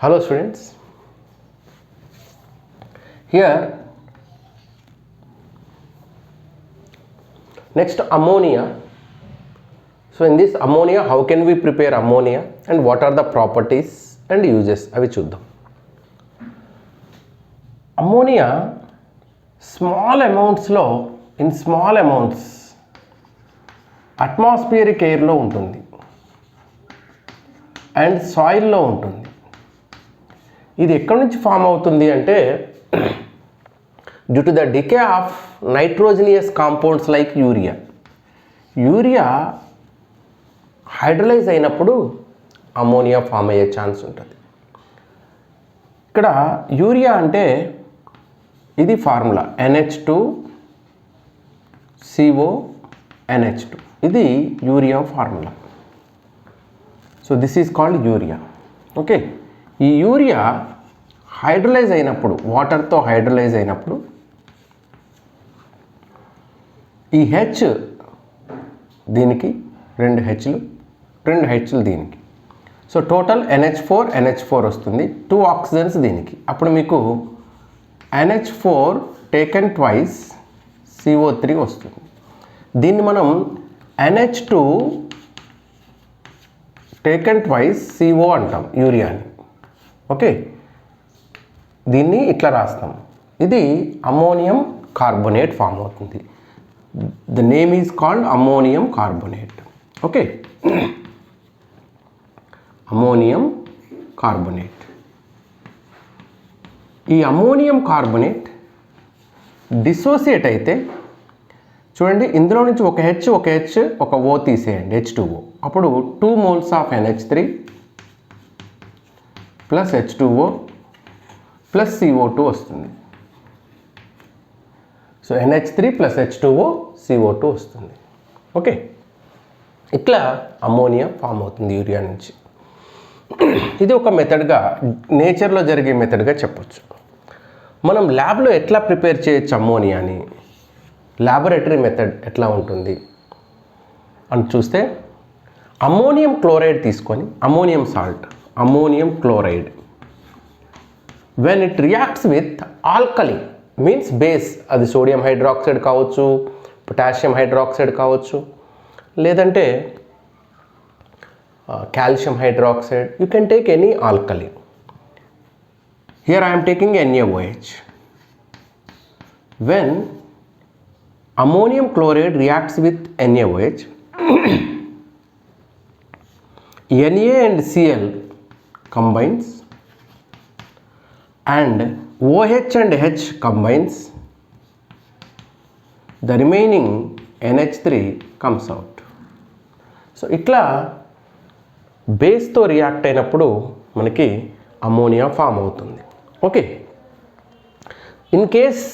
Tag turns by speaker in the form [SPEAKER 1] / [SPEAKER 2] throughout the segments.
[SPEAKER 1] Hello students, here next ammonia. So in this ammonia, how can we prepare ammonia and what are the properties and uses avi chuddam. Ammonia small amounts lo, in small amounts atmospheric air lo untundi and soil lo untundi. ఇది ఎక్కడి నుంచి form అవుతుంది అంటే due to the decay of nitrogenous compounds like urea hydrolyse అయినప్పుడు ammonia form అయ్యే chance ఉంటుంది. ఇక్కడ urea అంటే ఇది ఫార్ములా NH2CO NH2, ఇది urea formula. So this is called urea. Okay, ఈ యూరియా హైడ్రలైజ్ అయినప్పుడు, వాటర్తో హైడ్రలైజ్ అయినప్పుడు ఈ హెచ్ దీనికి రెండు హెచ్లు దీనికి, సో టోటల్ NH4 వస్తుంది, 2 ఆక్సిజన్స్ దీనికి. అప్పుడు మీకు NH4 టేకెన్ ట్వైస్ CO3 వస్తుంది. దీన్ని మనం NH2 టేకెన్ ట్వైస్ CO అంటాం యూరియాని. ఓకే, దీన్ని ఇట్లా రాస్తాం. ఇది అమ్మోనియం కార్బోనేట్ ఫామ్ అవుతుంది. The name is called ammonium carbonate. Okay, ammonium carbonate. ఈ అమ్మోనియం కార్బోనేట్ డిసోసియేట్ అయితే చూడండి, ఇందులో నుంచి ఒక హెచ్ ఒక O తీసేయండి, H2O. అప్పుడు 2 moles of NH3 plus H2O plus CO2 వస్తుంది. So NH3 plus H2O CO2 వస్తుంది. ఓకే, ఇట్లా అమ్మోనియా ఫామ్ అవుతుంది యూరియా నుంచి. ఇది ఒక మెథడ్గా, నేచర్లో జరిగే మెథడ్గా చెప్పొచ్చు. మనం ల్యాబ్లో ఎట్లా ప్రిపేర్ చేయొచ్చు అమ్మోనియాని, ల్యాబొరేటరీ మెథడ్ ఎట్లా ఉంటుంది అని చూస్తే, అమ్మోనియం క్లోరైడ్ తీసుకొని, ammonium salt, ammonium chloride, when it reacts with alkali means base, అది సోడియం హైడ్రాక్సైడ్ కావచ్చు, పొటాషియం హైడ్రాక్సైడ్ కావచ్చు, లేదంటే calcium hydroxide, you can take any alkali. Here I am taking NaOH. When ammonium chloride reacts with NaOH, Na and Cl combines and OH and H combines, the remaining NH3 comes out. So ఇట్లా బేస్తో react అయినప్పుడు మనకి ammonia form అవుతుంది. Okay, in case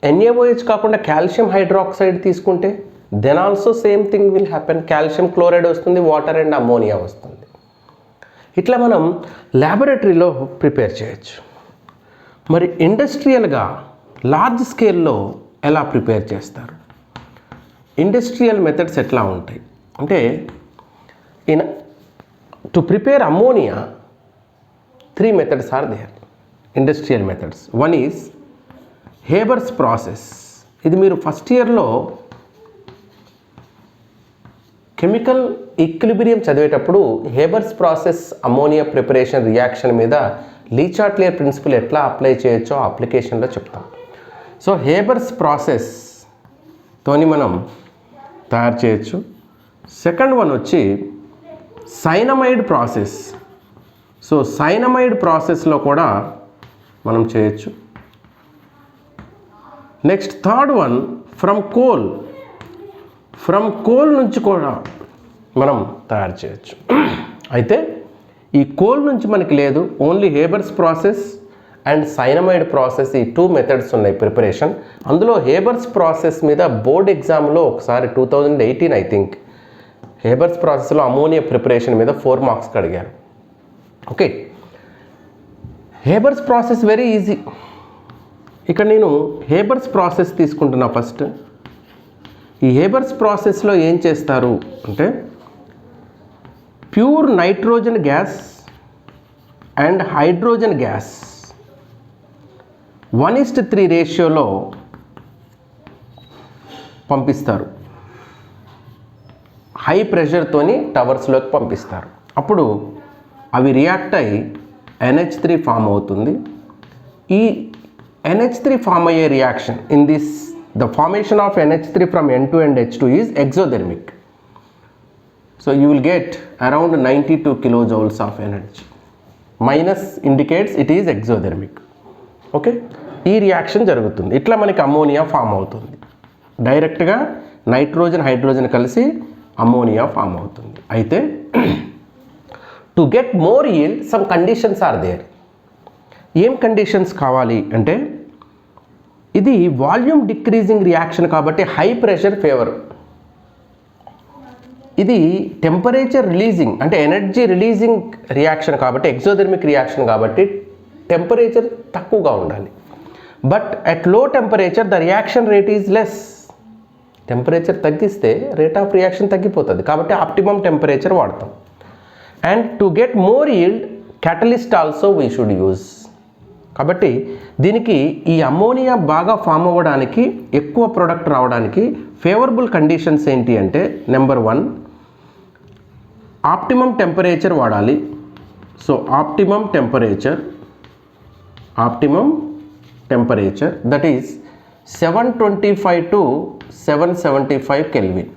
[SPEAKER 1] NaOH కాకుండా calcium hydroxide తీసుకుంటే then also same thing will happen. Calcium chloride వస్తుంది, water and ammonia వస్తుంది. ఇట్లా మనం ల్యాబొరేటరీలో ప్రిపేర్ చేయొచ్చు. మరి ఇండస్ట్రియల్గా లార్జ్ స్కేల్లో ఎలా ప్రిపేర్ చేస్తారు, ఇండస్ట్రియల్ మెథడ్స్ ఎట్లా ఉంటాయి అంటే, to prepare ammonia 3 methods are there, industrial methods. One is Haber's process. ఇది మీరు ఫస్ట్ ఇయర్లో కెమికల్ ఈక్విలిబ్రియం చదివేటప్పుడు Haber's process ammonia preparation reaction మీద లీచాట్లియర్ ప్రిన్సిపల్ ఎట్లా అప్లై చేయొచ్చో అప్లికేషన్లో చెప్తాం. సో హేబర్స్ ప్రాసెస్తోని మనం తయారు చేయొచ్చు. సెకండ్ వన్ వచ్చి సైనమైడ్ ప్రాసెస్. సో సైనమైడ్ ప్రాసెస్లో కూడా మనం చేయొచ్చు. Next third one from coal నుంచి కూడా మనం తయారు చేయొచ్చు. అయితే ఈ కోల్ నుంచి మనకి లేదు, only Haber's process and cyanamide process, ఈ 2 మెథడ్స్ ఉన్నాయి ప్రిపరేషన్. అందులో హేబర్స్ ప్రాసెస్ మీద బోర్డ్ ఎగ్జామ్లో ఒకసారి 2018 ఐ థింక్ హేబర్స్ ప్రాసెస్లో అమోనియా ప్రిపరేషన్ మీద 4 marks అడిగారు. Okay, Haber's process very easy. ఇక్కడ నేను హేబర్స్ ప్రాసెస్ తీసుకుంటున్నా. ఫస్ట్ ఈ హేబర్స్ ప్రాసెస్లో ఏం చేస్తారు అంటే, pure nitrogen gas and hydrogen gas 1:3 రేషియోలో పంపిస్తారు. హై ప్రెషర్తోని టవర్స్లోకి పంపిస్తారు. అప్పుడు అవి రియాక్ట్ అయ్యి NH3 ఫామ్ అవుతుంది. ఈ NH3 ఫామ్ అయ్యే reaction in this the formation of NH3 from N2 and H2 is exothermic. So you will get around 92 kilojoules of energy. Minus indicates it is exothermic. Okay, ఈ reaction జరుగుతుంది. ఇట్లా మనకి ammonia form అవుతుంది. డైరెక్ట్గా nitrogen hydrogen కలిసి ammonia form అవుతుంది. అయితే to get more yield some conditions are there. ఏం కండిషన్స్ కావాలి అంటే, ఇది వాల్యూమ్ డిక్రీజింగ్ రియాక్షన్ కాబట్టి హై ప్రెషర్ ఫేవర్. ఇది టెంపరేచర్ రిలీజింగ్ అంటే ఎనర్జీ రిలీజింగ్ రియాక్షన్ కాబట్టి ఎగ్జోథెర్మిక్ రియాక్షన్ కాబట్టి టెంపరేచర్ తక్కువగా ఉండాలి. But at low temperature the reaction rate is less. Temperature తగ్గిస్తే రేట్ ఆఫ్ రియాక్షన్ తగ్గిపోతుంది కాబట్టి ఆప్టిమమ్ టెంపరేచర్ వాడతాం. And to get more yield catalyst also we should use. కాబట్టి దీనికి ఈ అమ్మోనియా బాగా ఫామ్ అవ్వడానికి, ఎక్కువ ప్రోడక్ట్ రావడానికి ఫేవరబుల్ కండిషన్స్ ఏంటి అంటే, నెంబర్ 1 ఆప్టిమమ్ టెంపరేచర్ వాడాలి. So optimum temperature that is 725 to 775 Kelvin.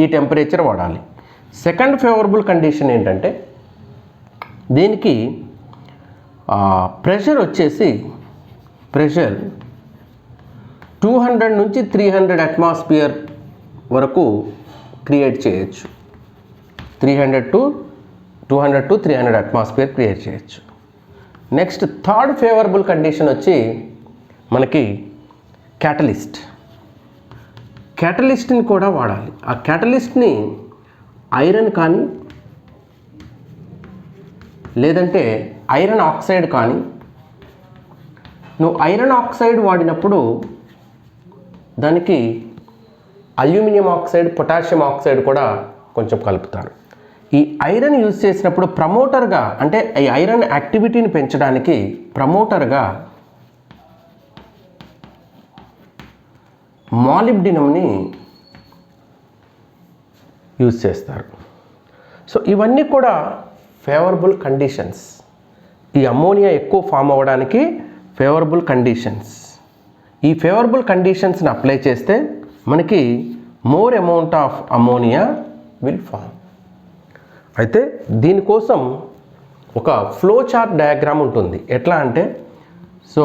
[SPEAKER 1] ఈ టెంపరేచర్ వాడాలి. సెకండ్ ఫేవరబుల్ కండిషన్ ఏంటంటే, దీనికి ప్రెషర్ వచ్చేసి 200 నుంచి 300 అట్మాస్ఫియర్ వరకు క్రియేట్ చేయొచ్చు. 200 to 300 అట్మాస్ఫియర్ క్రియేట్ చేయొచ్చు. నెక్స్ట్ థర్డ్ ఫేవరబుల్ కండిషన్ వచ్చి మనకి క్యాటలిస్ట్ని కూడా వాడాలి. ఆ క్యాటలిస్ట్ని ఐరన్ కానీ లేదంటే ఐరన్ ఆక్సైడ్ కానీ, నువ్వు ఐరన్ ఆక్సైడ్ వాడినప్పుడు దానికి అల్యూమినియం ఆక్సైడ్, పొటాషియం ఆక్సైడ్ కూడా కొంచెం కలుపుతారు. ఈ ఐరన్ యూజ్ చేసినప్పుడు ప్రమోటర్గా, అంటే ఈ ఐరన్ యాక్టివిటీని పెంచడానికి ప్రమోటర్గా మాలిబ్డినంని యూజ్ చేస్తారు. సో ఇవన్నీ కూడా ఫేవరబుల్ కండిషన్స్. ఈ అమ్మోనియా ఎక్కువ ఫామ్ అవ్వడానికి ఫేవరబుల్ కండిషన్స్. ఈ ఫేవరబుల్ కండిషన్స్ని అప్లై చేస్తే మనకి more amount of ammonia will form. అయితే దీనికోసం ఒక ఫ్లో చార్ట్ డయాగ్రామ్ ఉంటుంది. ఎట్లా అంటే, సో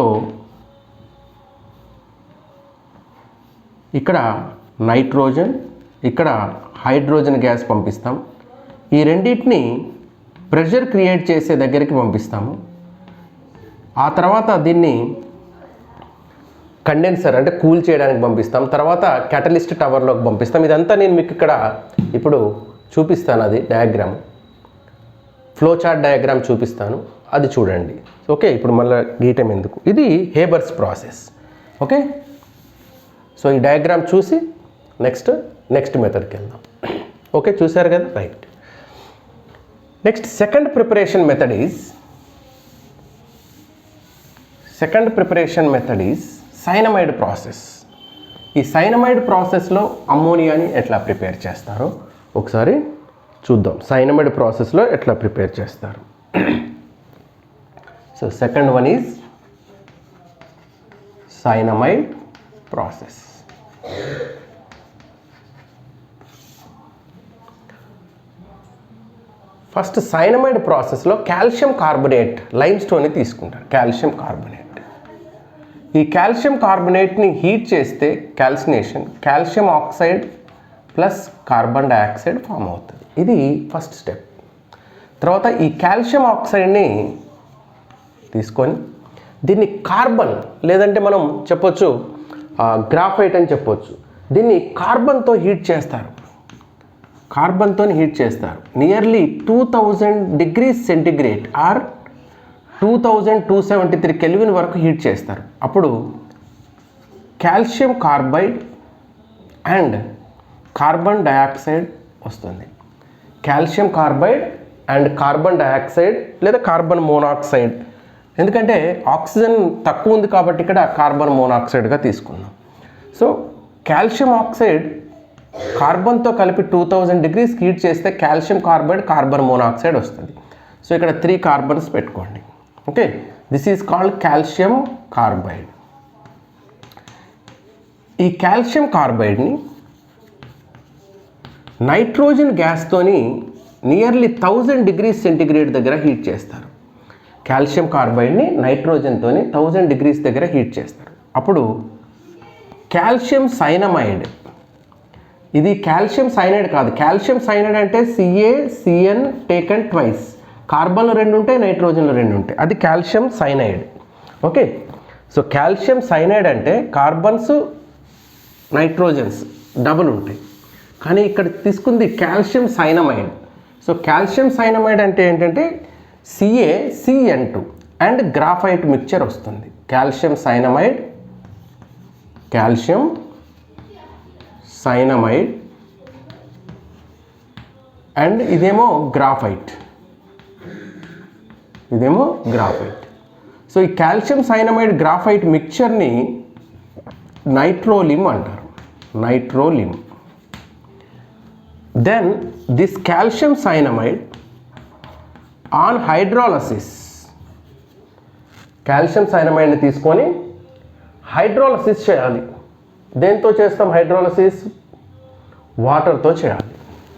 [SPEAKER 1] ఇక్కడ నైట్రోజన్, ఇక్కడ హైడ్రోజన్ గ్యాస్ పంపిస్తాం. ఈ రెండింటిని ప్రెషర్ క్రియేట్ చేసే దగ్గరికి పంపిస్తాము. ఆ తర్వాత దీన్ని కండెన్సర్ అంటే కూల్ చేయడానికి పంపిస్తాం. తర్వాత క్యాటలిస్ట్ టవర్లోకి పంపిస్తాం. ఇదంతా నేను మీకు ఇక్కడ ఇప్పుడు చూపిస్తాను. అది డయాగ్రామ్, ఫ్లో చార్ట్ డయాగ్రామ్ చూపిస్తాను, అది చూడండి. ఓకే, ఇప్పుడు మళ్ళీ గీయటం ఎందుకు, ఇది హేబర్స్ ప్రాసెస్. ఓకే, సో ఈ డయాగ్రామ్ చూసి నెక్స్ట్ మెథడ్కి వెళ్దాం. ఓకే, చూసారు కదా, right. Next second preparation method is cyanamide process. ఈ సైనమైడ్ ప్రాసెస్లో అమ్మోనియాని ఎట్లా ప్రిపేర్ చేస్తారో ఒకసారి చూద్దాం. సైనమైడ్ ప్రాసెస్లో ఎట్లా ప్రిపేర్ చేస్తారు. So second one is cyanamide process. First cyanamide ప్రాసెస్లో కాల్షియం కార్బోనేట్, లైమ్ స్టోన్ని తీసుకుంటారు. కాల్షియం కార్బోనేట్, ఈ కాల్షియం కార్బోనేట్ని హీట్ చేస్తే calcination, calcium oxide plus carbon dioxide form అవుతుంది. ఇది ఫస్ట్ స్టెప్. తర్వాత ఈ కాల్షియం ఆక్సైడ్ని తీసుకొని దీన్ని కార్బన్, లేదంటే మనం చెప్పొచ్చు గ్రాఫైట్ అని చెప్పొచ్చు, దీన్ని కార్బన్తో హీట్ చేస్తారు. Nearly 2000 degrees centigrade or 2273 Kelvin వరకు హీట్ చేస్తారు. అప్పుడు calcium carbide and carbon dioxide వస్తుంది. Calcium carbide and carbon dioxide లేదా కార్బన్ మోనాక్సైడ్, ఎందుకంటే ఆక్సిజన్ తక్కువ ఉంది కాబట్టి ఇక్కడ కార్బన్ మోనాక్సైడ్గా తీసుకున్నాం. సో కాల్షియం ఆక్సైడ్ కార్బన్తో కలిపి 2000 degrees హీట్ చేస్తే కాల్షియం కార్బైడ్ కార్బన్ మోనాక్సైడ్ వస్తుంది. సో ఇక్కడ 3 కార్బన్స్ పెట్టుకోండి. Okay, this is called calcium carbide. ఈ కాల్షియం కార్బైడ్ని నైట్రోజన్ గ్యాస్తోని నియర్లీ 1000 degrees సెంటిగ్రేడ్ దగ్గర హీట్ చేస్తారు. కాల్షియం కార్బైడ్ని నైట్రోజన్తో 1000 degrees దగ్గర హీట్ చేస్తారు. అప్పుడు కాల్షియం సైనమైడ్, ఇది కాల్షియం సైనైడ్ కాదు. కాల్షియం సైనైడ్ అంటే CaCN టేకన్ ట్వైస్, కార్బన్లు 2 ఉంటాయి, నైట్రోజన్లు 2 ఉంటాయి, అది కాల్షియం సైనైడ్. ఓకే, సో కాల్షియం సైనైడ్ అంటే కార్బన్స్ నైట్రోజన్స్ డబుల్ ఉంటాయి, కానీ ఇక్కడ తీసుకుంది calcium cyanamide. So calcium cyanamide అంటే ఏంటంటే CaCN2 అండ్ గ్రాఫైట్ మిక్చర్ వస్తుంది. Calcium cyanamide, calcium cyanamide and ఇదేమో గ్రాఫైట్, ఇదేమో గ్రాఫైట్. సో ఈ కాల్షియం సైనమైడ్ గ్రాఫైట్ మిక్చర్ని నైట్రోలిమ్ అంటారు, nitrolim. Then this calcium cyanamide on hydrolysis, calcium సైనమైడ్ని తీసుకొని హైడ్రాలసిస్ చేయాలి. దేంతో చేస్తాం హైడ్రాలసిస్? వాటర్తో చేయాలి.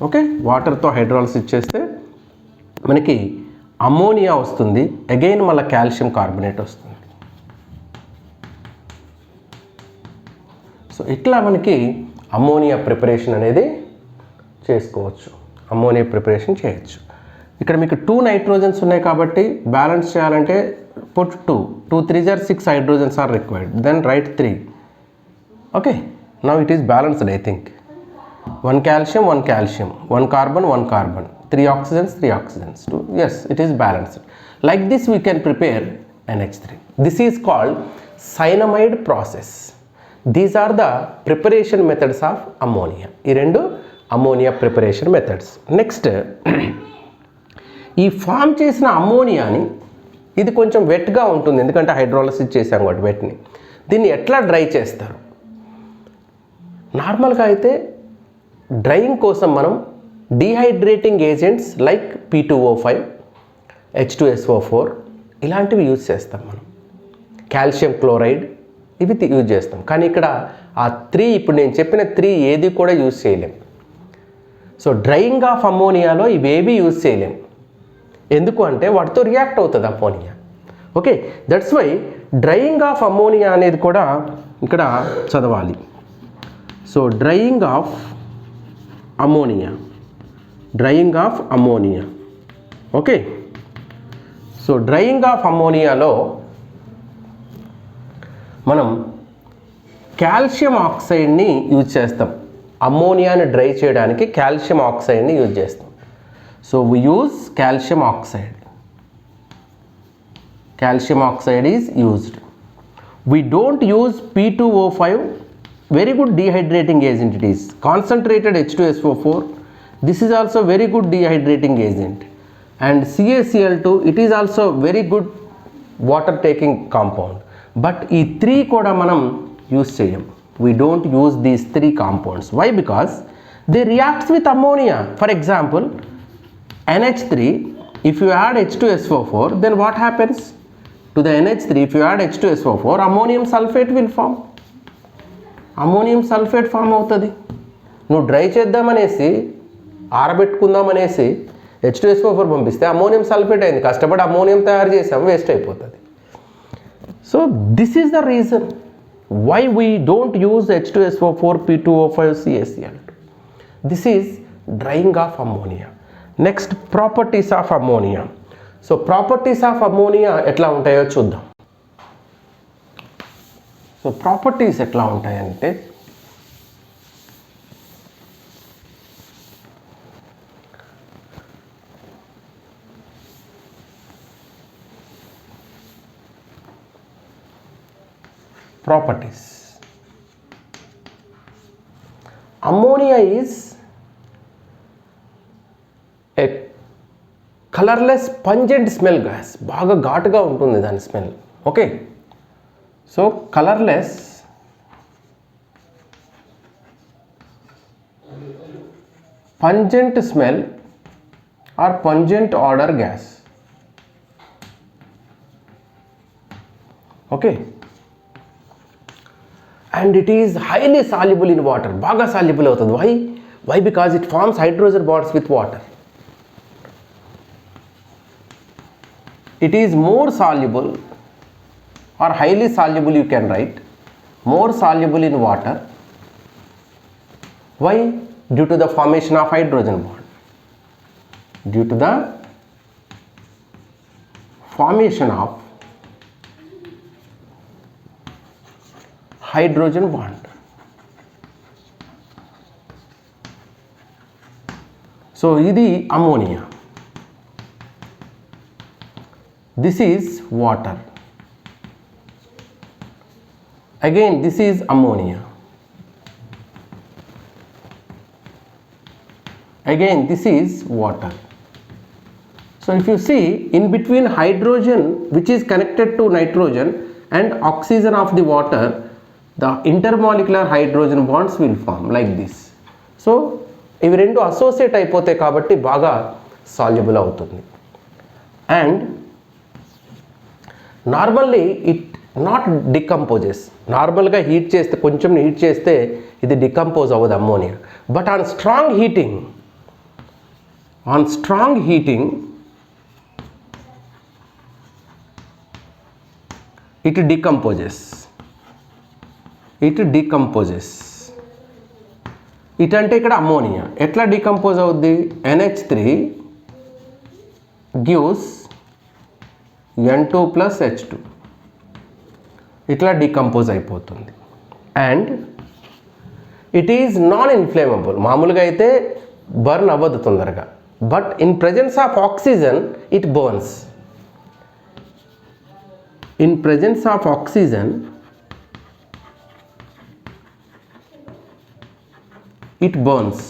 [SPEAKER 1] ఓకే, వాటర్తో హైడ్రాలసిస్ చేస్తే మనకి అమ్మోనియా వస్తుంది, అగైన్ మళ్ళీ కాల్షియం కార్బోనేట్ వస్తుంది. సో ఇట్లా మనకి అమ్మోనియా ప్రిపరేషన్ అనేది చేసుకోవచ్చు, అమ్మోనియా ప్రిపరేషన్ చేయొచ్చు. ఇక్కడ మీకు 2 నైట్రోజన్స్ ఉన్నాయి కాబట్టి బ్యాలెన్స్ చేయాలంటే put 2, 2 3s are 6 hydrogens are required, then write 3. Okay, now it is balanced, I think. 1 calcium, 1 calcium, 1 carbon, 1 carbon, 3 oxygens, 3 oxygens. 2. Yes, it is balanced. Like this we can prepare NH3. This is called cyanamide process. These are the preparation methods of ammonia. ఈ రెండు ammonia preparation methods. Next, ఈ form చేసిన అమ్మోనియాని, ఇది కొంచెం వెట్గా ఉంటుంది ఎందుకంటే hydrolysis చేసాం కాబట్టి వెట్ని, దీన్ని ఎట్లా డ్రై చేస్తారు? నార్మల్గా అయితే డ్రైయింగ్ కోసం మనం dehydrating agents like P2O5, H2SO4 ఇలాంటివి యూజ్ చేస్తాం మనం. కాల్షియం క్లోరైడ్ ఇవి యూజ్ చేస్తాం. కానీ ఇక్కడ ఆ 3, ఇప్పుడు నేను చెప్పిన 3 ఏది కూడా యూజ్ చేయలేం. సో డ్రైయింగ్ ఆఫ్ అమ్మోనియాలో ఇవేవి యూజ్ చేయలేం. ఎందుకు అంటే వాటితో రియాక్ట్ అవుతుంది ammonia. Okay, that's why drying of ammonia అనేది కూడా ఇక్కడ చదవాలి. So drying of ammonia, drying of ammonia. Okay, so drying of అమ్మోనియాలో మనం కాల్షియం ఆక్సైడ్ని యూజ్ చేస్తాం. అమ్మోనియాని డ్రై చేయడానికి కాల్షియం ఆక్సైడ్ని యూజ్ చేస్తాం. So we use calcium oxide. Calcium oxide is used. We don't use P2O5, very good dehydrating agent it is. Concentrated H2SO4, this is also very good dehydrating agent. And CaCl2, it is also very good water taking compound. But ఈ 3 కూడా మనం use చేయం. We don't use these 3 compounds. Why? Because they react with ammonia. For example, NH3, if you add H2SO4, then what happens to the NH3? If you add H2SO4, ammonium sulfate will form. Ammonium sulphate form అవుతుంది. నువ్వు dry చేద్దామనేసి ఆరబెట్టుకుందామనేసి H2SO4 పంపిస్తే ammonium sulphate అయింది. కష్టపడి ammonium తయారు చేసాం, waste అయిపోతుంది. So this is the reason why we don't use H2SO4, P2O5, CaCl2. This is drying of ammonia. Next, properties of ammonia. So properties of ammonia ఎట్లా ఉంటాయో చూద్దాం. So properties ఎట్లా ఉంటాయంటే, properties. Ammonia is a colourless pungent smell gas, బాగా ఘాటుగా ఉంటుంది దాని smell. Okay, so colourless pungent smell or pungent odor gas. Okay, and it is highly soluble in water. baga soluble avutadi. Why? Because it forms hydrogen bonds with water. It is more soluble or highly soluble, you can write, more soluble in water. Why? Due to the formation of hydrogen bond. Due to the formation of hydrogen bond. So idi ammonia. This is water. Again, this is ammonia. Again, this is water. So if you see, in between hydrogen which is connected to nitrogen and oxygen of the water, the intermolecular hydrogen bonds will form like this. So ఇవి రెండు associate అయిపోతాయి కాబట్టి బాగా soluble అవుతుంది. And normally it not decomposes. నార్మల్గా heat చేస్తే, కొంచెం heat చేస్తే ఇది డికంపోజ్ అవ్వదు ammonia. But on strong heating it decomposes. It అంటే ఇక్కడ అమ్మోనియా ఎట్లా డికంపోజ్ అవుద్ది? NH3 gives N2 plus H2 ఇట్లా డికంపోజ్ అయిపోతుంది. And it is non inflammable. మామూలుగా అయితే బర్న్ అవ్వదు తొందరగా, but in presence of oxygen it burns. In presence of oxygen it burns.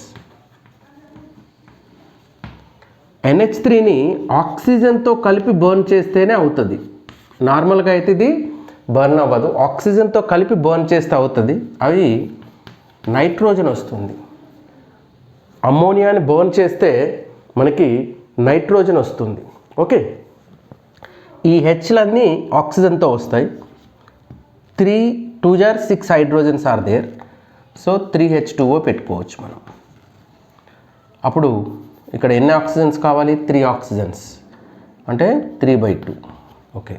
[SPEAKER 1] NH3ని ఆక్సిజన్తో కలిపి బర్న్ చేస్తేనే అవుతుంది. నార్మల్గా అయితే ఇది బర్న్ అవ్వదు, ఆక్సిజన్తో కలిపి బర్న్ చేస్తే అవుతుంది. అవి నైట్రోజన్ వస్తుంది. అమ్మోనియాని బర్న్ చేస్తే మనకి నైట్రోజన్ వస్తుంది. ఓకే, ఈ హెచ్లన్నీ ఆక్సిజన్తో వస్తాయి. 3 2 6 hydrogens are there. So 3H2O పెట్టుకోవచ్చు మనం. అప్పుడు ఇక్కడ ఎన్ని ఆక్సిజన్స్ కావాలి? 3 ఆక్సిజన్స్ అంటే 3/2. Okay,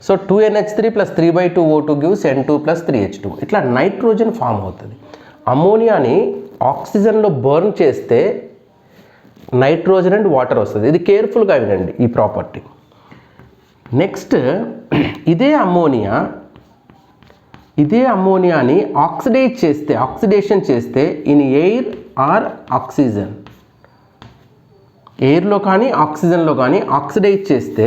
[SPEAKER 1] so 2NH3 plus 3/2O2 gives N2 plus 3H2. ఇట్లా నైట్రోజన్ ఫామ్ అవుతుంది. అమ్మోనియాని ఆక్సిజన్లో బర్న్ చేస్తే నైట్రోజన్ అండ్ వాటర్ వస్తుంది. ఇది కేర్ఫుల్గా వినండి ఈ ప్రాపర్టీ. నెక్స్ట్ ఇదే అమ్మోనియాని ఆక్సిడేషన్ చేస్తే ఇన్ ఎయిర్ ఆర్ ఆక్సిజన్, ఎయిర్లో కానీ ఆక్సిజన్లో కానీ ఆక్సిడైజ్ చేస్తే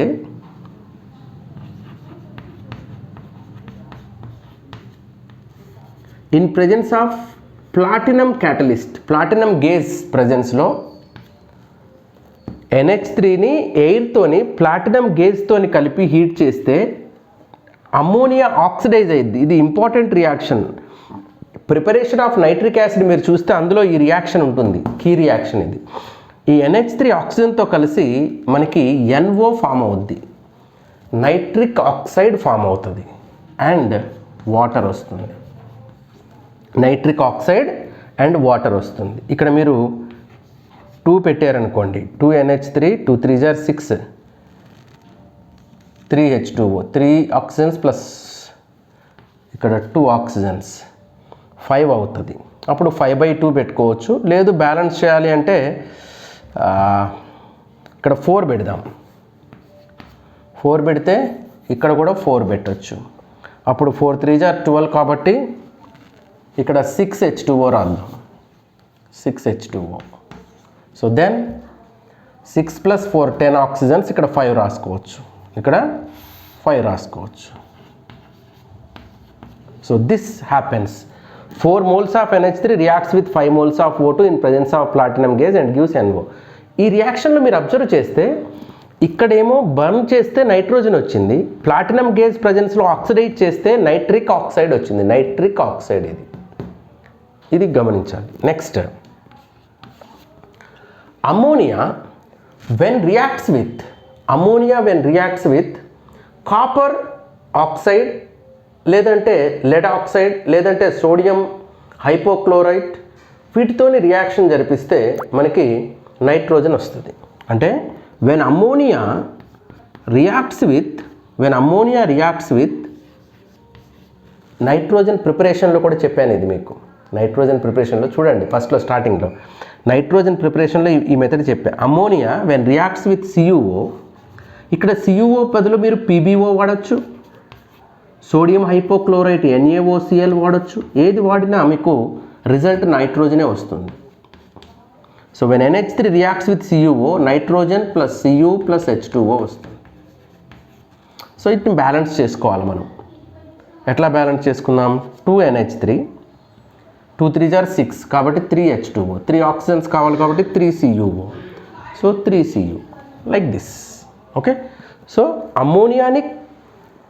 [SPEAKER 1] in presence of platinum catalyst, platinum gauze ప్రెజెన్స్లో NH3ని ఎయిర్తోని ప్లాటినం గేజ్తోని కలిపి హీట్ చేస్తే అమ్మోనియా ఆక్సిడైజ్ అయ్యింది. ఇది important reaction. Preparation of nitric acid మీరు చూస్తే అందులో ఈ రియాక్షన్ ఉంటుంది, కీ రియాక్షన్ ఇది. ఈ NH3 ఆక్సిజన్తో కలిసి మనకి NO ఫామ్ అవుద్ది, నైట్రిక్ ఆక్సైడ్ ఫామ్ అవుతుంది అండ్ వాటర్ వస్తుంది. నైట్రిక్ ఆక్సైడ్ అండ్ వాటర్ వస్తుంది. ఇక్కడ మీరు 2 పెట్టారనుకోండి, 2NH3 2 3 6 3H2O, 3 ఆక్సిజన్స్ ప్లస్ ఇక్కడ 2 ఆక్సిజన్స్ 5 అవుతుంది. అప్పుడు 5/2 పెట్టుకోవచ్చు. లేదు బ్యాలెన్స్ చేయాలి అంటే ఇక్కడ 4 పెడదాం. 4 పెడితే ఇక్కడ కూడా 4 పెట్టచ్చు. అప్పుడు 4 3 12 కాబట్టి ఇక్కడ 6H2O రాద్దాం. 6H2O. సో దెన్ 6 + 4 10 ఆక్సిజన్స్, ఇక్కడ 5 రాసుకోవచ్చు, ఇక్కడ 5 రాసుకోవచ్చు. So this happens. 4 moles of NH3 reacts with 5 moles of O2 in presence of platinum gas and gives NO. ఈ రియాక్షన్లో మీరు అబ్జర్వ్ చేస్తే ఇక్కడేమో బర్న్ చేస్తే నైట్రోజన్ వచ్చింది, ప్లాటినం గేజ్ ప్రజెన్స్లో ఆక్సిడైజ్ చేస్తే నైట్రిక్ ఆక్సైడ్ వచ్చింది. నైట్రిక్ ఆక్సైడ్ ఇది గమనించాలి. Next ammonia when reacts with copper oxide లేదంటే లెడ్ ఆక్సైడ్ లేదంటే సోడియం హైపోక్లోరైట్ వీటితోని రియాక్షన్ జరిపిస్తే మనకి నైట్రోజన్ వస్తుంది. అంటే when ammonia reacts with nitrogen ప్రిపరేషన్లో కూడా చెప్పాను ఇది మీకు. నైట్రోజన్ ప్రిపరేషన్లో చూడండి, ఫస్ట్లో స్టార్టింగ్లో నైట్రోజన్ ప్రిపరేషన్లో ఈ మెథడ్ చెప్పా. Ammonia when reacts with CuO, ఇక్కడ సియుఓ బదులు మీరు పీబీఓ వాడచ్చు, సోడియం హైపోక్లోరైట్ NaOCl వాడచ్చు. ఏది వాడినా మీకు రిజల్ట్ నైట్రోజనే వస్తుంది. So when NH3 reacts with CuO, nitrogen plus Cu plus H2O వస్తుంది. సో వీటిని బ్యాలెన్స్ చేసుకోవాలి మనం. ఎట్లా బ్యాలెన్స్ చేసుకుందాం? 2NH3, 2 3s are 6 కాబట్టి 3H2O, 3 ఆక్సిజన్స్ కావాలి కాబట్టి 3CuO, so 3Cu like this. Okay, so అమ్మోనియాని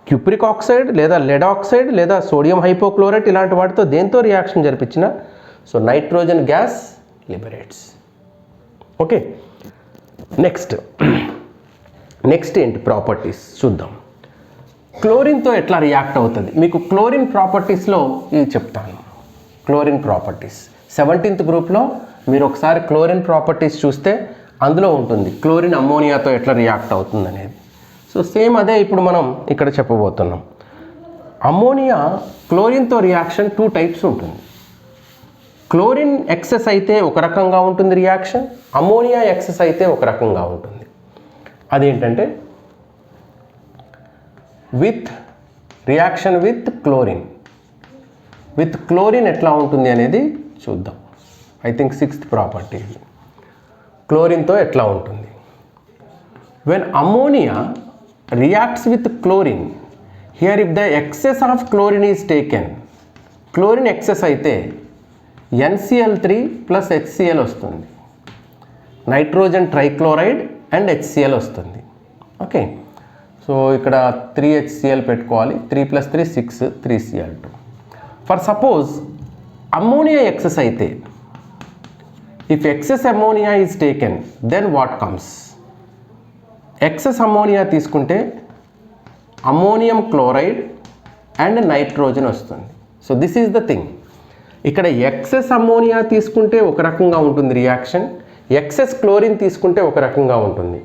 [SPEAKER 1] క్యూప్రిక్ ఆక్సైడ్ లేదా లెడ్ ఆక్సైడ్ లేదా సోడియం హైపోక్లోరైట్ ఇలాంటి వాటితో దేంతో రియాక్షన్ జరిపించిన so nitrogen gas liberates. Okay, next ఏంటి ప్రాపర్టీస్ చూద్దాం. క్లోరిన్తో ఎట్లా రియాక్ట్ అవుతుంది మీకు క్లోరిన్ ప్రాపర్టీస్లో ఇది చెప్తాను. క్లోరిన్ ప్రాపర్టీస్ 17th గ్రూప్లో మీరు ఒకసారి క్లోరిన్ ప్రాపర్టీస్ చూస్తే అందులో ఉంటుంది క్లోరిన్ అమ్మోనియాతో ఎట్లా రియాక్ట్ అవుతుంది అనేది. సో సేమ్ అదే ఇప్పుడు మనం ఇక్కడ చెప్పబోతున్నాం. అమ్మోనియా క్లోరిన్తో రియాక్షన్ 2 టైప్స్ ఉంటుంది. క్లోరిన్ ఎక్సెస్ అయితే ఒక రకంగా ఉంటుంది రియాక్షన్, అమ్మోనియా ఎక్సెస్ అయితే ఒక రకంగా ఉంటుంది. అదేంటంటే రియాక్షన్ విత్ క్లోరిన్ ఎట్లా ఉంటుంది అనేది చూద్దాం. ఐ థింక్ 6th ప్రాపర్టీ క్లోరిన్తో ఎట్లా ఉంటుంది. When ammonia reacts with chlorine, here if the excess of chlorine is taken, chlorine excess అయితే NCl3 ప్లస్ HCl వస్తుంది, నైట్రోజన్ ట్రైక్లోరైడ్ అండ్ HCl వస్తుంది. ఓకే, సో ఇక్కడ 3HCl పెట్టుకోవాలి, 3 + 3 6, 3Cl2. For suppose ammonia excess అయితే, if excess ammonia is taken then what comes? Excess ammonia తీసుకుంటే ammonium chloride and nitrogen వస్తుంది. So this is the thing. ఇక్కడ excess ammonia తీసుకుంటే ఒక రకంగా ఉంటుంది రియాక్షన్, ఎక్సెస్ క్లోరిన్ తీసుకుంటే ఒక రకంగా ఉంటుంది.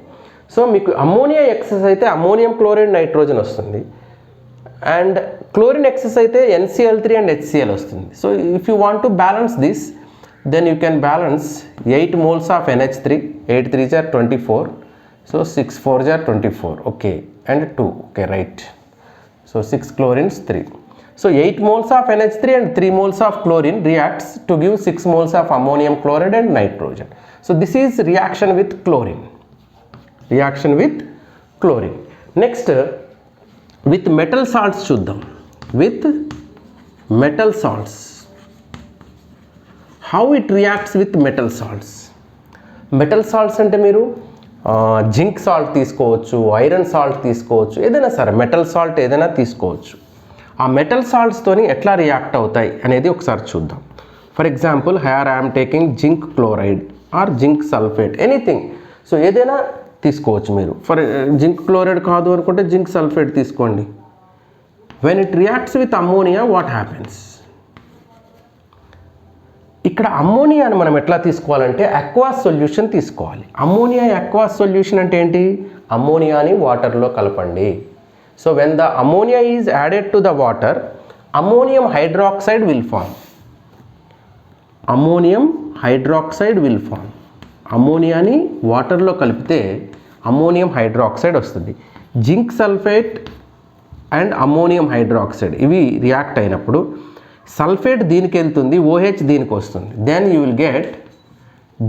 [SPEAKER 1] సో మీకు అమ్మోనియా ఎక్సెస్ అయితే అమ్మోనియం క్లోరైడ్ నైట్రోజన్ వస్తుంది, అండ్ క్లోరిన్ ఎక్సెస్ అయితే NCl3 అండ్ HCl వస్తుంది. So if you want to balance this then you can balance 8 moles of NH3, 8 3s are 24, so 6 4s are 24, okay, and 2, okay, right. So 6 chlorines 3. So 8 moles of NH3 and 3 moles of chlorine reacts to give 6 moles of ammonium chloride and nitrogen. So this is reaction with chlorine. Next with metal salts చూద్దాం. With metal salts, how it reacts with metal salts? Metal salts అంటే మీరు zinc salt తీసుకోవచ్చు, iron salt తీసుకోవచ్చు, ఏదైనా సరే metal salt ఏదైనా తీసుకోవచ్చు. ఆ మెటల్ సాల్ట్స్తోని ఎట్లా రియాక్ట్ అవుతాయి అనేది ఒకసారి చూద్దాం. For example here I'm taking zinc chloride or zinc sulphate, anything. So ఏదైనా తీసుకోవచ్చు మీరు. ఫర్ జింక్ క్లోరైడ్ కాదు అనుకుంటే జింక్ సల్ఫేట్ తీసుకోండి. When it reacts with ammonia what happens? ఇక్కడ అమ్మోనియాని మనం ఎట్లా తీసుకోవాలంటే అక్వాస్ సొల్యూషన్ తీసుకోవాలి. అమ్మోనియా అక్వాస్ సొల్యూషన్ అంటే ఏంటి? అమ్మోనియాని వాటర్లో కలపండి. So when the ammonia is added to the water, ammonium hydroxide will form. అమ్మోనియాని వాటర్లో కలిపితే అమ్మోనియం హైడ్రాక్సైడ్ వస్తుంది. Zinc sulphate and ammonium hydroxide ఇవి రియాక్ట్ అయినప్పుడు సల్ఫేట్ దీనికి వెళ్తుంది, OH దీనికి వస్తుంది. Then you will get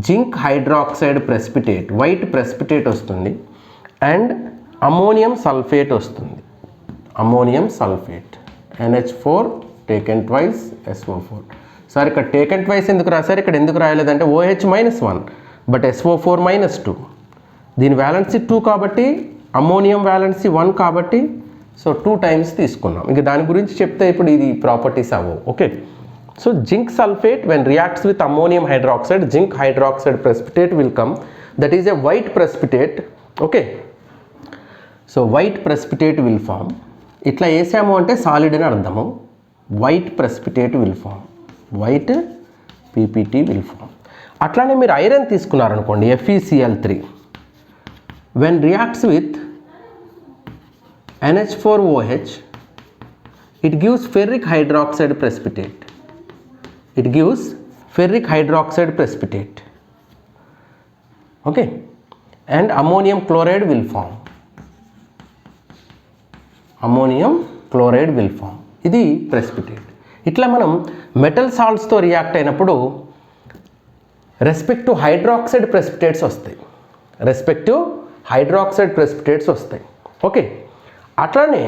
[SPEAKER 1] zinc hydroxide precipitate, white precipitate వస్తుంది, అండ్ అమ్మోనియం సల్ఫేట్ వస్తుంది. NH4 taken twice SO4. Sir ఇక్కడ టేకెన్ ట్వైస్ ఎందుకు రాశారు? ఇక్కడ ఎందుకు రాయలేదంటే OH -1 బట్ SO4 -2. దీని వ్యాలెన్సీ 2 కాబట్టి అమ్మోనియం వ్యాలెన్సీ 1 కాబట్టి సో 2 టైమ్స్ తీసుకున్నాం. ఇంక దాని గురించి చెప్తే ఇప్పుడు ఇది ప్రాపర్టీస్ అవ్వవు. Okay, so zinc sulphate when reacts with ammonium hydroxide, zinc hydroxide precipitate will come, that is a white precipitate. Okay, so white precipitate will form. ఇట్లా వేసాము అంటే సాలిడ్ అని అర్థము. White precipitate will form, white PPT will form. అట్లానే మీరు iron తీసుకున్నారనుకోండి, FeCl3 when reacts with NH4OH it gives ferric hydroxide precipitate. It gives ferric hydroxide precipitate. Okay, and ammonium chloride will form. Ammonium chloride will form. ఇది precipitate. ఇట్లా మనం metal సాల్ట్స్తో react అయినప్పుడు respect to hydroxide precipitates వస్తాయి. Respective hydroxide precipitates వస్తాయి. Okay, అట్లానే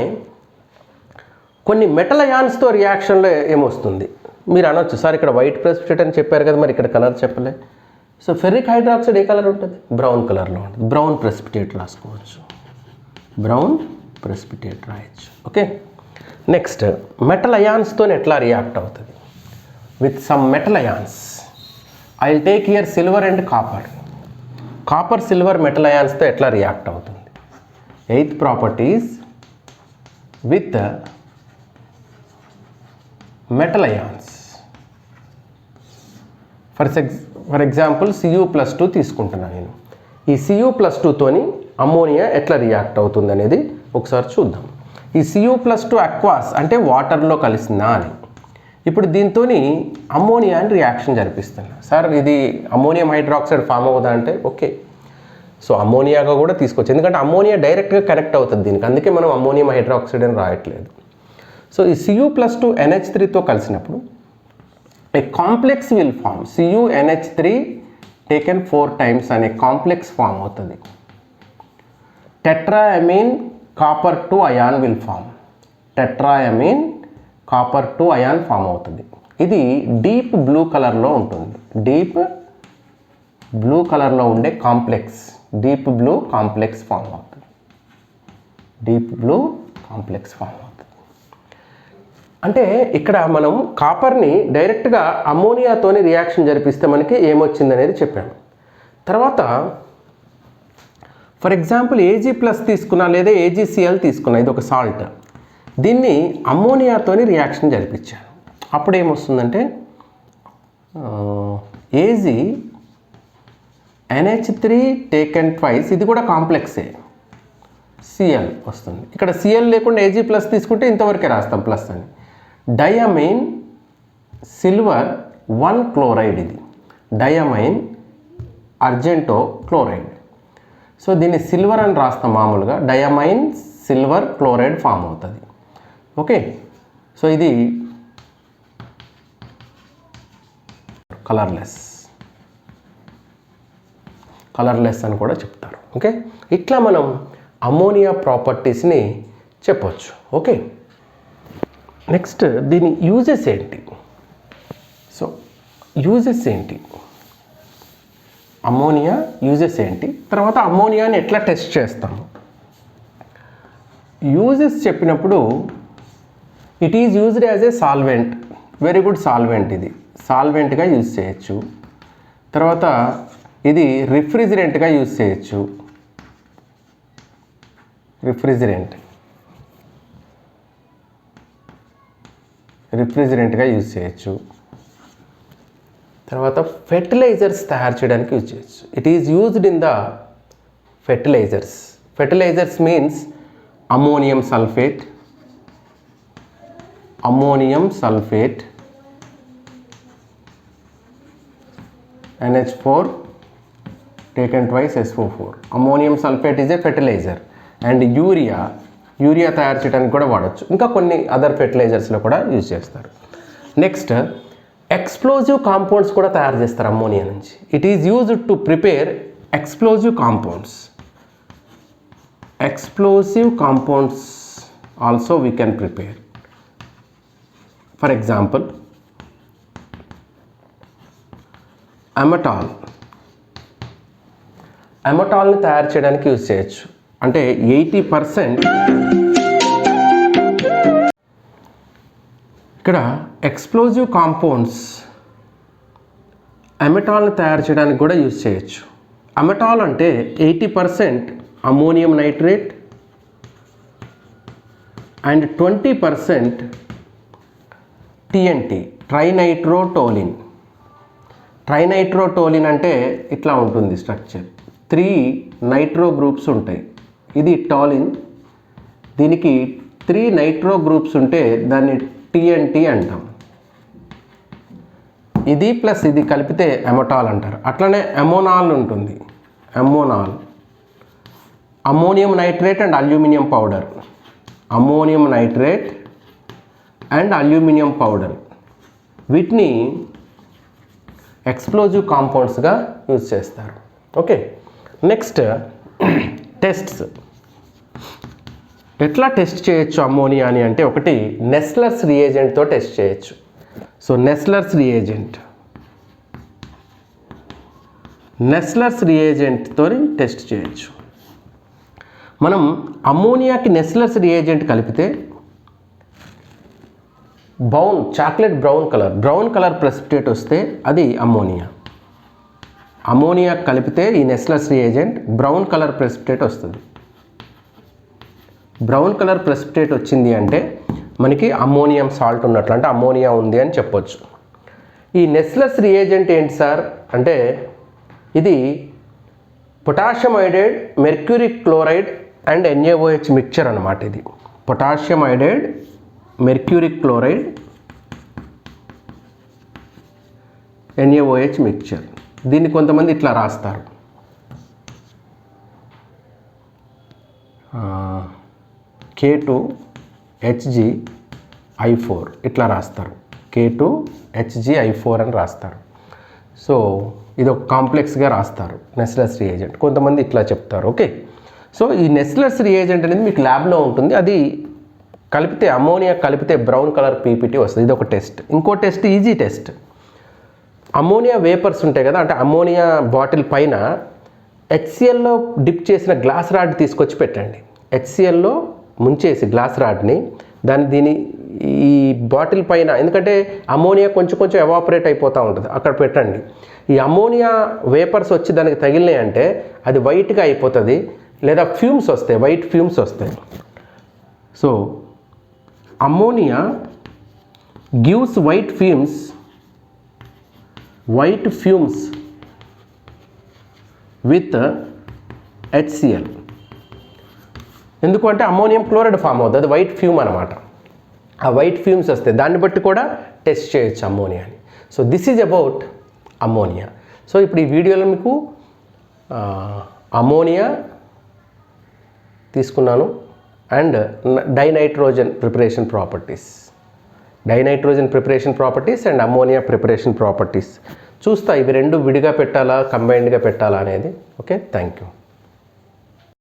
[SPEAKER 1] కొన్ని metal అయాన్స్తో రియాక్షన్లో ఏమొస్తుంది మీరు అనొచ్చు, సార్ ఇక్కడ వైట్ ప్రెసిపిటేట్ అని చెప్పారు కదా, మరి ఇక్కడ కలర్ చెప్పలే. సో ఫెర్రిక్ హైడ్రాక్సైడ్ ఏ కలర్ ఉంటుంది? బ్రౌన్ కలర్లో ఉంటుంది. బ్రౌన్ ప్రెసిపిటేట్ రాసుకోవచ్చు, బ్రౌన్ ప్రెసిపిటేట్ రాయొచ్చు. ఓకే, నెక్స్ట్ మెటల్ అయాన్స్తో ఎట్లా రియాక్ట్ అవుతుంది? With some metal ions. I will take here silver and copper. Copper silver metal అయాన్స్తో ఎట్లా రియాక్ట్ అవుతుంది? Eighth properties with metal ions. For example Cu+2 తీసుకుంటున్నాను నేను. ఈ Cu+2తోని అమ్మోనియా ఎట్లా రియాక్ట్ అవుతుంది అనేది ఒకసారి చూద్దాం. ఈ Cu+2 అక్వాస్ అంటే వాటర్లో కలిసిందా అని. ఇప్పుడు దీంతో అమ్మోనియాని రియాక్షన్ జరిపిస్తున్నా. సార్ ఇది అమ్మోనియం హైడ్రాక్సైడ్ ఫామ్ అవుదా అంటే ఓకే, సో అమ్మోనియాగా కూడా తీసుకోవచ్చు, ఎందుకంటే అమ్మోనియా డైరెక్ట్గా కనెక్ట్ అవుతుంది దీనికి, అందుకే మనం అమ్మోనియం హైడ్రాక్సైడ్ అని రాయట్లేదు. సో ఈ Cu+2 NH3తో కలిసినప్పుడు ఏ complex will form. CuNH3 taken 4 times అనే కాంప్లెక్స్ ఫామ్ అవుతుంది. Tetraammine copper 2 ion will form. Tetraammine copper 2 ion form అవుతుంది. ఇది డీప్ బ్లూ కలర్లో ఉంటుంది. డీప్ బ్లూ కలర్లో ఉండే complex, deep blue complex form అవుతుంది. డీప్ బ్లూ కాంప్లెక్స్ ఫామ్ అవుతుంది. అంటే ఇక్కడ మనం కాపర్ని డైరెక్ట్గా అమ్మోనియాతోని రియాక్షన్ జరిపిస్తే మనకి ఏమొచ్చింది అనేది చెప్పాము. తర్వాత ఫర్ ఎగ్జాంపుల్ Ag+ తీసుకున్నా లేదా AgCl తీసుకున్నా, ఇది ఒక సాల్ట్, దీన్ని అమ్మోనియాతోని రియాక్షన్ జరిపించాను. అప్పుడు ఏమొస్తుందంటే AgNH3 టేకెన్ ట్వైస్, ఇది కూడా కాంప్లెక్సే, Cl వస్తుంది. ఇక్కడ Cl లేకుండా Ag+ తీసుకుంటే ఇంతవరకే రాస్తాం ప్లస్ అని. డయామైన్ సిల్వర్ 1 క్లోరైడ్, ఇది డయామైన్ అర్జెంటో క్లోరైడ్. సో దీన్ని సిల్వర్ అని రాస్తాం మామూలుగా, డయామైన్ సిల్వర్ క్లోరైడ్ ఫామ్ అవుతుంది. ఓకే, సో ఇది కలర్లెస్ అని కూడా చెప్తారు. ఓకే, ఇట్లా మనం అమ్మోనియా ప్రాపర్టీస్ని చెప్పొచ్చు. ఓకే, నెక్స్ట్ దీని యూజెస్ ఏంటి? సో యూజెస్ ఏంటి, అమ్మోనియా యూజెస్ ఏంటి, తర్వాత అమ్మోనియాని ఎట్లా టెస్ట్ చేస్తాము. యూజెస్ చెప్పినప్పుడు it is used as a solvent, very good solvent, ఇది సాల్వెంట్గా యూజ్ చేయొచ్చు. తర్వాత ఇది రిఫ్రిజిరెంట్గా యూజ్ చేయొచ్చు, రిఫ్రిజిరెంట్గా యూజ్ చేయొచ్చు. తర్వాత ఫెర్టిలైజర్స్ తయారు చేయడానికి యూజ్ చేయొచ్చు. It is used in the fertilizers. Fertilizers means ammonium sulphate, NH4 taken twice SO4. Ammonium sulfate is a fertilizer. And urea తయారు చేయడానికి కూడా వాడచ్చు. ఇంకా కొన్ని అదర్ ఫెర్టిలైజర్స్లో కూడా యూజ్ చేస్తారు. నెక్స్ట్ ఎక్స్ప్లోజివ్ కాంపౌండ్స్ కూడా తయారు చేస్తారు అమ్మోనియా నుంచి. It is used to prepare explosive compounds. Also we can prepare. For example amatol అమోటాల్ని తయారు చేయడానికి యూజ్ చేయొచ్చు. అంటే 80% ఇక్కడ ఎక్స్ప్లోజివ్ కాంపౌండ్స్ అమెటాల్ని తయారు చేయడానికి కూడా యూజ్ చేయొచ్చు. అమెటాల్ అంటే 80% అమ్మోనియం నైట్రేట్ అండ్ 20% TNT, ట్రైనైట్రోటోలిన్. ట్రైనైట్రోటోలిన్ అంటే ఇట్లా ఉంటుంది స్ట్రక్చర్. 3 నైట్రో గ్రూప్స్ ఉంటాయి. ఇది టాలిన్, దీనికి 3 నైట్రో గ్రూప్స్ ఉంటే దాన్ని TNT అంటాం. ఇది ప్లస్ ఇది కలిపితే అమోటాల్ అంటారు. అట్లనే అమోనాల్ ఉంటుంది. Ammonal ammonium nitrate and aluminium powder. Ammonium nitrate and aluminium powder, వీటిని ఎక్స్ప్లోజివ్ కాంపౌండ్స్గా యూజ్ చేస్తారు. Okay, next tests. ఎట్లా టెస్ట్ చేయొచ్చు అమ్మోనియాని అంటే, ఒకటి నెస్లర్స్ రియేజెంట్తో టెస్ట్ చేయొచ్చు. సో నెస్లర్స్ రియేజెంట్తో టెస్ట్ చేయొచ్చు. మనం అమ్మోనియాకి నెస్లర్స్ రియేజెంట్ కలిపితే చాక్లెట్ బ్రౌన్ కలర్ ప్రెసిపిటేట్ వస్తే అది అమ్మోనియా. అమ్మోనియా కలిపితే ఈ Nessler's reagent brown colour precipitate వస్తుంది. బ్రౌన్ కలర్ ప్రెసిపిటేట్ వచ్చింది అంటే మనకి అమ్మోనియం సాల్ట్ ఉన్నట్లు, అంటే అమ్మోనియా ఉంది అని చెప్పొచ్చు. ఈ నెస్లర్స్ రియేజెంట్ ఏంటి సార్ అంటే, ఇది potassium iodide, mercuric chloride and NaOH mixture అన్నమాట. ఇది potassium iodide, mercuric chloride, NaOH mixture. దీన్ని కొంతమంది ఇట్లా రాస్తారు, K2HgI4 ఇట్లా రాస్తారు. K2HgI4 అని రాస్తారు. సో ఇది ఒక కాంప్లెక్స్గా రాస్తారు నెస్లర్స్ రియేజెంట్. కొంతమంది ఇట్లా చెప్తారు. ఓకే, సో ఈ నెస్లర్స్ రియేజెంట్ అనేది మీకు ల్యాబ్లో ఉంటుంది. అది కలిపితే అమ్మోనియా కలిపితే బ్రౌన్ కలర్ PPT వస్తుంది. ఇది ఒక టెస్ట్. ఇంకో test easy test. Ammonia vapours ఉంటాయి కదా, అంటే అమ్మోనియా బాటిల్ పైన HClలో డిప్ చేసిన గ్లాస్ రాడ్ తీసుకొచ్చి పెట్టండి. HClలో ముంచేసి గ్లాస్ రాడ్ని దీని ఈ బాటిల్ పైన, ఎందుకంటే అమ్మోనియా కొంచెం ఎవాపరేట్ అయిపోతూ ఉంటుంది, అక్కడ పెట్టండి. ఈ అమ్మోనియా వేపర్స్ వచ్చి దానికి తగిలినాయి అంటే అది వైట్గా అయిపోతుంది, లేదా ఫ్యూమ్స్ వస్తాయి, వైట్ ఫ్యూమ్స్ వస్తాయి. So ammonia gives white fumes with HCl. ఎందుకంటే అమ్మోనియం క్లోరైడ్ ఫామ్ అవుతుంది, అది వైట్ ఫ్యూమ్ అనమాట. ఆ వైట్ ఫ్యూమ్స్ వస్తాయి, దాన్ని బట్టి కూడా టెస్ట్ చేయొచ్చు అమ్మోనియాని. So this is about ammonia. So ఇప్పుడు ఈ వీడియోలో మీకు అమ్మోనియా తీసుకున్నాను and dinitrogen preparation properties and ammonia preparation properties చూస్తా. ఇవి రెండు విడిగా పెట్టాలా, కంబైన్డ్గా పెట్టాలా అనేది. Okay, thank you.